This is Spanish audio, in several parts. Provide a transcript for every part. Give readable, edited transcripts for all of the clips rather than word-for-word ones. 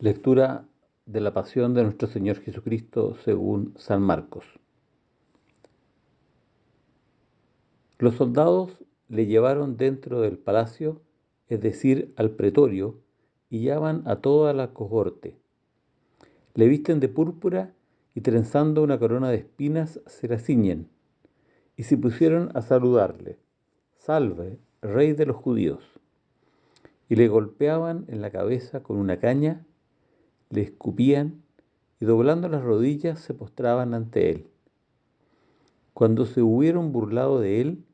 Lectura de la Pasión de nuestro Señor Jesucristo según San Marcos. Los soldados le llevaron dentro del palacio, es decir, al pretorio, y llaman a toda la cohorte. Le visten de púrpura y trenzando una corona de espinas se la ciñen, y se pusieron a saludarle: Salve, Rey de los judíos. Y le golpeaban en la cabeza con una caña, le escupían y doblando las rodillas se postraban ante él. Cuando se hubieron burlado de él,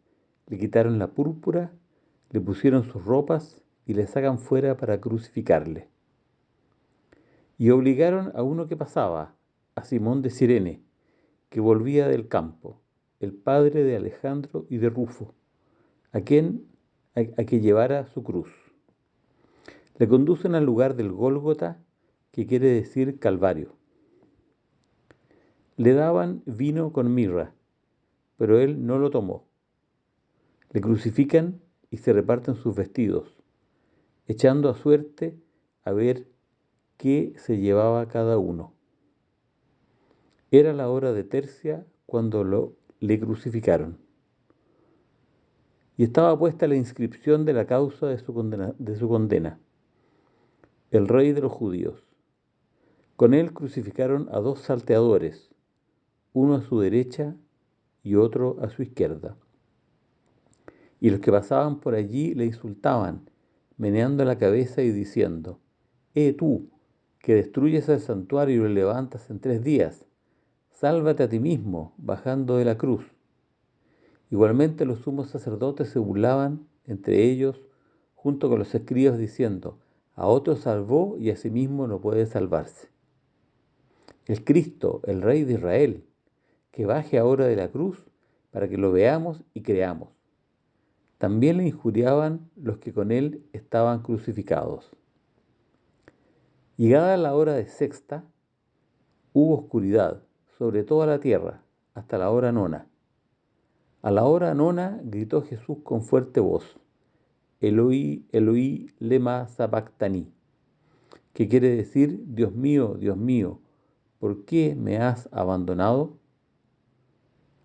le quitaron la púrpura, le pusieron sus ropas y le sacan fuera para crucificarle. Y obligaron a uno que pasaba, a Simón de Cirene, que volvía del campo, el padre de Alejandro y de Rufo, a que llevara su cruz. Le conducen al lugar del Gólgota, que quiere decir Calvario. Le daban vino con mirra, pero él no lo tomó. Le crucifican y se reparten sus vestidos, echando a suerte a ver qué se llevaba cada uno. Era la hora de tercia cuando le crucificaron. Y estaba puesta la inscripción de la causa de su condena: el Rey de los judíos. Con él crucificaron a dos salteadores, uno a su derecha y otro a su izquierda. Y los que pasaban por allí le insultaban, meneando la cabeza y diciendo: tú, que destruyes el santuario y lo levantas en 3 días, sálvate a ti mismo, bajando de la cruz. Igualmente los sumos sacerdotes se burlaban entre ellos, junto con los escribas, diciendo: a otro salvó y a sí mismo no puede salvarse. El Cristo, el Rey de Israel, que baje ahora de la cruz para que lo veamos y creamos. También le injuriaban los que con él estaban crucificados. Llegada la hora de sexta, hubo oscuridad sobre toda la tierra hasta la hora nona. A la hora nona gritó Jesús con fuerte voz: Eloi, Eloi, lema sabactani, que quiere decir: Dios mío, ¿por qué me has abandonado?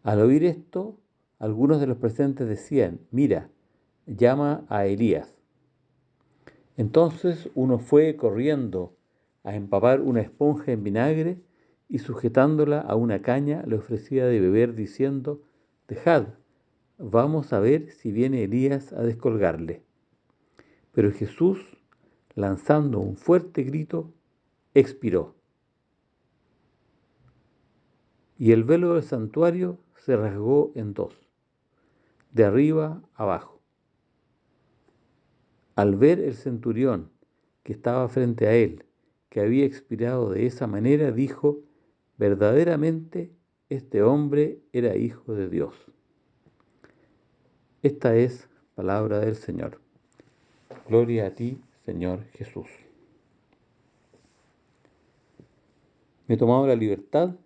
Al oír esto, algunos de los presentes decían: mira, llama a Elías. Entonces uno fue corriendo a empapar una esponja en vinagre y sujetándola a una caña le ofrecía de beber, diciendo: dejad, vamos a ver si viene Elías a descolgarle. Pero Jesús, lanzando un fuerte grito, expiró. Y el velo del santuario se rasgó en dos, de arriba abajo. Al ver el centurión que estaba frente a él, que había expirado de esa manera, dijo: verdaderamente este hombre era hijo de Dios. Esta es palabra del Señor. Gloria a ti, Señor Jesús. Me he tomado la libertad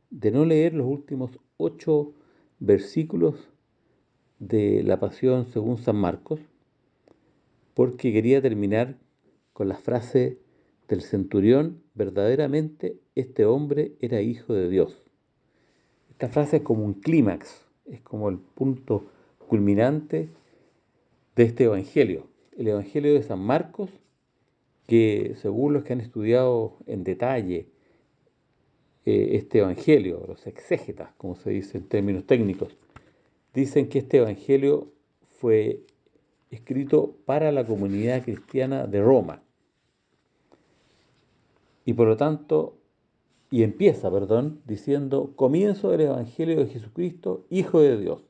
de no leer los últimos 8 versículos de la Pasión según San Marcos, porque quería terminar con la frase del centurión: verdaderamente este hombre era hijo de Dios. Esta frase es como un clímax, es como el punto culminante de este Evangelio. El Evangelio de San Marcos, que según los que han estudiado en detalle este Evangelio, los exégetas, como se dice en términos técnicos, dicen que este Evangelio fue escrito para la comunidad cristiana de Roma. Y por lo tanto, empieza, diciendo: comienzo del Evangelio de Jesucristo, Hijo de Dios.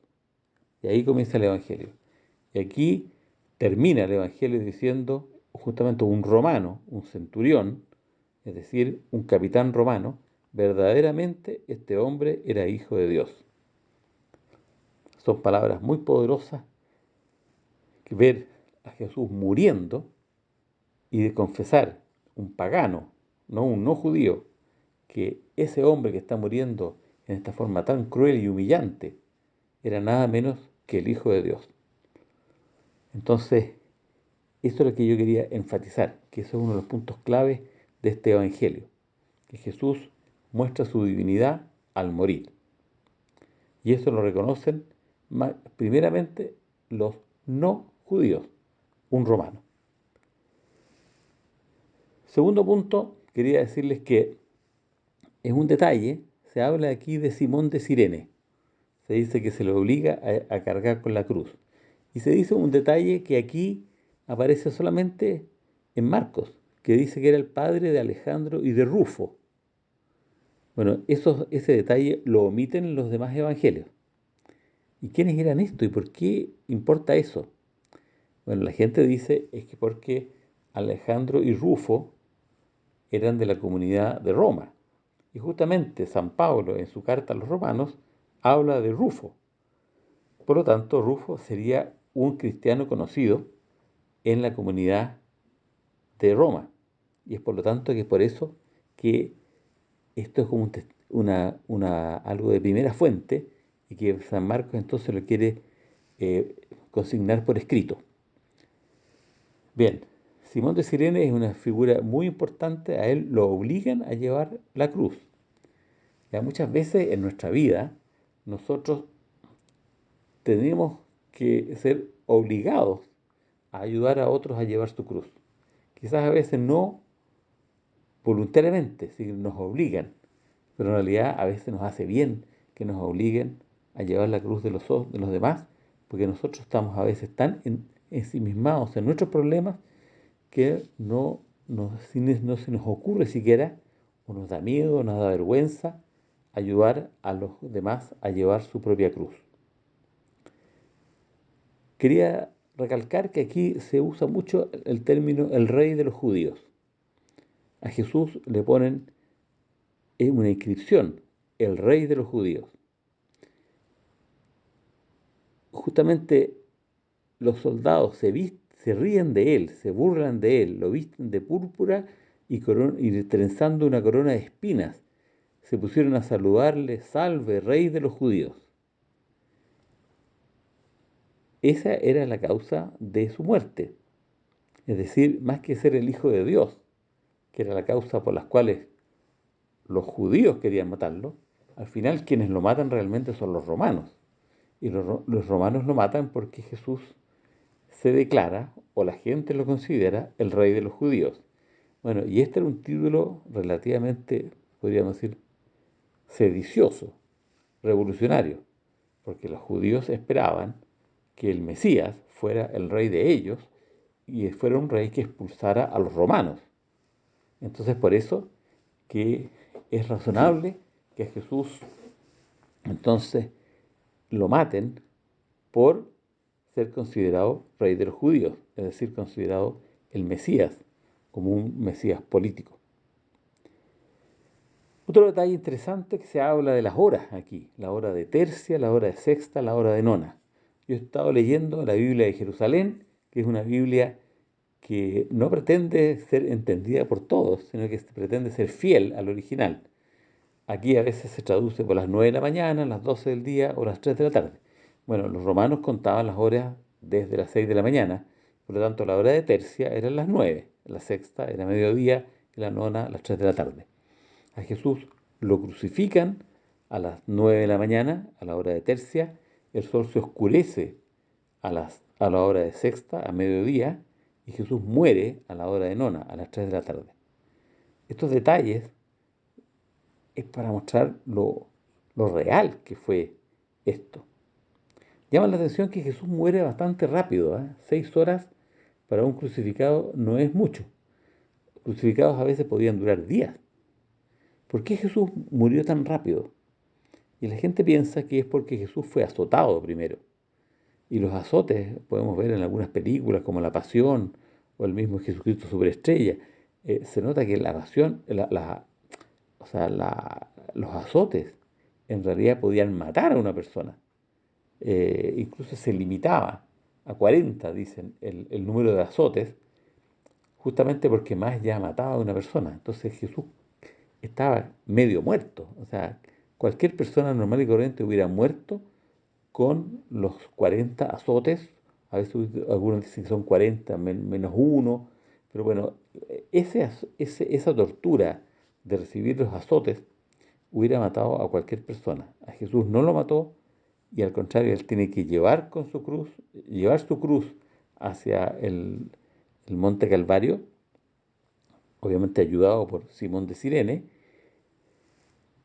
Y ahí comienza el Evangelio. Y aquí termina el Evangelio diciendo justamente un romano, un centurión, es decir, un capitán romano: verdaderamente este hombre era hijo de Dios. Son palabras muy poderosas, que ver a Jesús muriendo y de confesar, un pagano, no un no judío, que ese hombre que está muriendo en esta forma tan cruel y humillante era nada menos que el Hijo de Dios. Entonces, eso es lo que yo quería enfatizar, que eso es uno de los puntos claves de este Evangelio, que Jesús muestra su divinidad al morir. Y eso lo reconocen primeramente los no judíos, un romano. Segundo punto, quería decirles que es un detalle, se habla aquí de Simón de Cirene. Se dice que se le obliga a cargar con la cruz. Y se dice un detalle que aquí aparece solamente en Marcos, que dice que era el padre de Alejandro y de Rufo. Bueno, ese detalle lo omiten en los demás evangelios. ¿Y quiénes eran estos y por qué importa eso? Bueno, la gente dice es que porque Alejandro y Rufo eran de la comunidad de Roma. Y justamente San Pablo en su carta a los romanos habla de Rufo. Por lo tanto, Rufo sería un cristiano conocido en la comunidad de Roma. Y es por lo tanto que es por eso que esto es como algo de primera fuente y que San Marcos entonces lo quiere consignar por escrito. Bien, Simón de Cirene es una figura muy importante, a él lo obligan a llevar la cruz. Ya muchas veces en nuestra vida nosotros tenemos que ser obligados a ayudar a otros a llevar su cruz. Quizás a veces no voluntariamente, si nos obligan, pero en realidad a veces nos hace bien que nos obliguen a llevar la cruz de los demás, porque nosotros estamos a veces tan ensimismados en nuestros problemas que no se nos ocurre siquiera, o nos da miedo, nos da vergüenza, ayudar a los demás a llevar su propia cruz. Quería recalcar que aquí se usa mucho el término el rey de los judíos. A Jesús le ponen en una inscripción, el rey de los judíos. Justamente los soldados se ríen de él, se burlan de él, lo visten de púrpura y trenzando una corona de espinas. Se pusieron a saludarle, salve, rey de los judíos. Esa era la causa de su muerte. Es decir, más que ser el Hijo de Dios, que era la causa por las cuales los judíos querían matarlo, al final quienes lo matan realmente son los romanos. Y los romanos lo matan porque Jesús se declara, o la gente lo considera, el rey de los judíos. Bueno, y este era un título relativamente, podríamos decir, sedicioso, revolucionario, porque los judíos esperaban que el Mesías fuera el rey de ellos y fuera un rey que expulsara a los romanos. Entonces, por eso que es razonable que a Jesús entonces lo maten por ser considerado rey de los judíos, es decir, considerado el Mesías, como un Mesías político. Otro detalle interesante que se habla de las horas aquí, la hora de tercia, la hora de sexta, la hora de nona. Yo he estado leyendo la Biblia de Jerusalén, que es una Biblia que no pretende ser entendida por todos, sino que pretende ser fiel al original. Aquí a veces se traduce por las 9 de la mañana, las 12 del día o las 3 de la tarde. Bueno, los romanos contaban las horas desde las 6 de la mañana, por lo tanto la hora de tercia era las 9, la sexta era mediodía y la nona las 3 de la tarde. A Jesús lo crucifican a las 9 de la mañana, a la hora de tercia, el sol se oscurece a la hora de sexta, a mediodía, y Jesús muere a la hora de nona, a las 3 de la tarde. Estos detalles es para mostrar lo real que fue esto. Llama la atención que Jesús muere bastante rápido, 6 horas para un crucificado no es mucho. Crucificados a veces podían durar días. ¿Por qué Jesús murió tan rápido? Y la gente piensa que es porque Jesús fue azotado primero. Y los azotes podemos ver en algunas películas como La Pasión o el mismo Jesucristo Superestrella. Se nota que la pasión, los azotes en realidad podían matar a una persona. Incluso se limitaba a 40, dicen, el número de azotes, justamente porque más ya mataba a una persona. Entonces Jesús estaba medio muerto. O sea, cualquier persona normal y corriente hubiera muerto con los 40 azotes. A veces algunos dicen que son 40 menos uno, Pero bueno, esa tortura de recibir los azotes hubiera matado a cualquier persona. A Jesús no lo mató y al contrario, él tiene que llevar su cruz hacia el monte Calvario, obviamente ayudado por Simón de Cirene,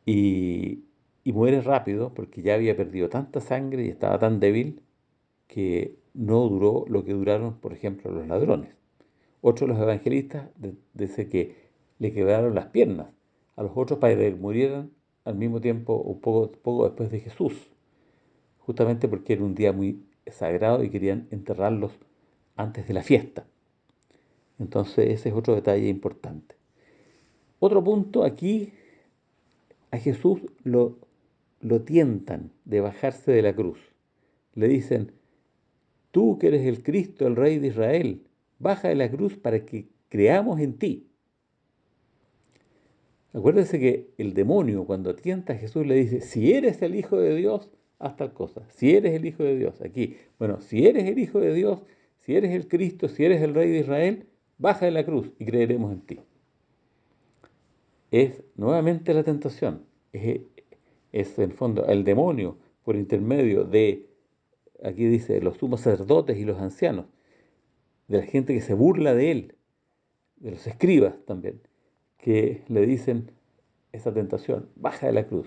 y, y muere rápido porque ya había perdido tanta sangre y estaba tan débil que no duró lo que duraron, por ejemplo, los ladrones. Otro de los evangelistas dice que le quebraron las piernas a los otros para que murieran al mismo tiempo o poco después de Jesús, justamente porque era un día muy sagrado y querían enterrarlos antes de la fiesta. Entonces ese es otro detalle importante. Otro punto aquí, a Jesús lo tientan de bajarse de la cruz. Le dicen, tú que eres el Cristo, el Rey de Israel, baja de la cruz para que creamos en ti. Acuérdense que el demonio cuando tienta a Jesús le dice, si eres el Hijo de Dios, haz tal cosa. Si eres el Hijo de Dios, aquí. Bueno, si eres el Hijo de Dios, si eres el Cristo, si eres el Rey de Israel, baja de la cruz y creeremos en ti. Es nuevamente la tentación. Es en el fondo el demonio por intermedio de, aquí dice, los sumos sacerdotes y los ancianos, de la gente que se burla de él, de los escribas también, que le dicen esa tentación, baja de la cruz.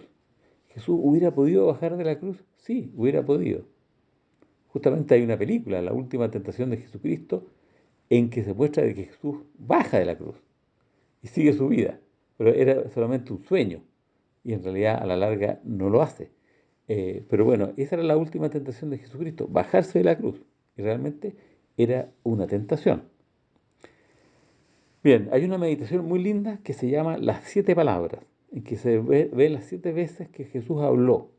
¿Jesús hubiera podido bajar de la cruz? Sí, hubiera podido. Justamente hay una película, La última tentación de Jesucristo, en que se muestra de que Jesús baja de la cruz y sigue su vida, pero era solamente un sueño y en realidad a la larga no lo hace. Pero bueno, esa era la última tentación de Jesucristo, bajarse de la cruz, y realmente era una tentación. Bien, hay una meditación muy linda que se llama Las siete palabras, en que se ve las 7 veces que Jesús habló.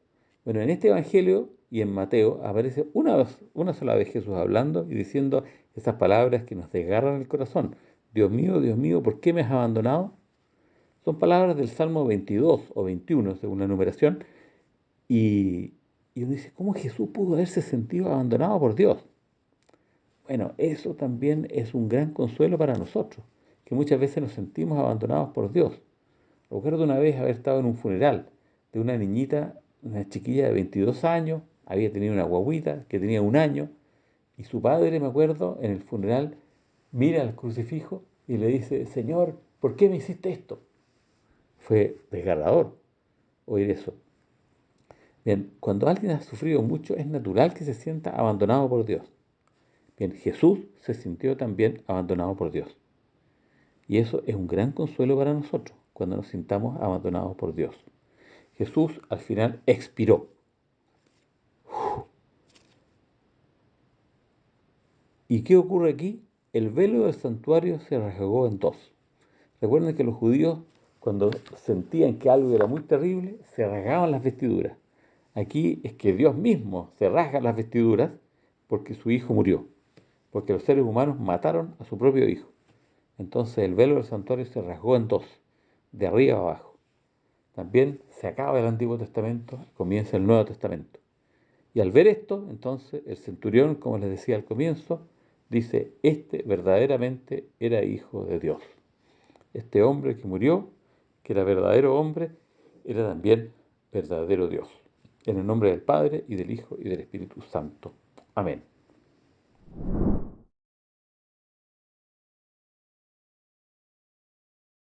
Bueno, en este Evangelio y en Mateo aparece una sola vez Jesús hablando y diciendo esas palabras que nos desgarran el corazón. Dios mío, ¿por qué me has abandonado? Son palabras del Salmo 22 o 21, según la numeración, y uno dice, ¿cómo Jesús pudo haberse sentido abandonado por Dios? Bueno, eso también es un gran consuelo para nosotros, que muchas veces nos sentimos abandonados por Dios. Recuerdo una vez haber estado en un funeral de una niñita, una chiquilla de 22 años, había tenido una guagüita que tenía 1 año, y su padre, me acuerdo, en el funeral, mira al crucifijo y le dice, Señor, ¿por qué me hiciste esto? Fue desgarrador oír eso. Bien, cuando alguien ha sufrido mucho, es natural que se sienta abandonado por Dios. Bien, Jesús se sintió también abandonado por Dios. Y eso es un gran consuelo para nosotros, cuando nos sintamos abandonados por Dios. Jesús al final expiró. ¿Y qué ocurre aquí? El velo del santuario se rasgó en dos. Recuerden que los judíos, cuando sentían que algo era muy terrible, se rasgaban las vestiduras. Aquí es que Dios mismo se rasga las vestiduras porque su hijo murió, porque los seres humanos mataron a su propio hijo. Entonces el velo del santuario se rasgó en dos, de arriba a abajo. También se acaba el Antiguo Testamento, comienza el Nuevo Testamento. Y al ver esto, entonces el centurión, como les decía al comienzo, dice, este verdaderamente era hijo de Dios. Este hombre que murió, que era verdadero hombre, era también verdadero Dios. En el nombre del Padre, y del Hijo, y del Espíritu Santo. Amén.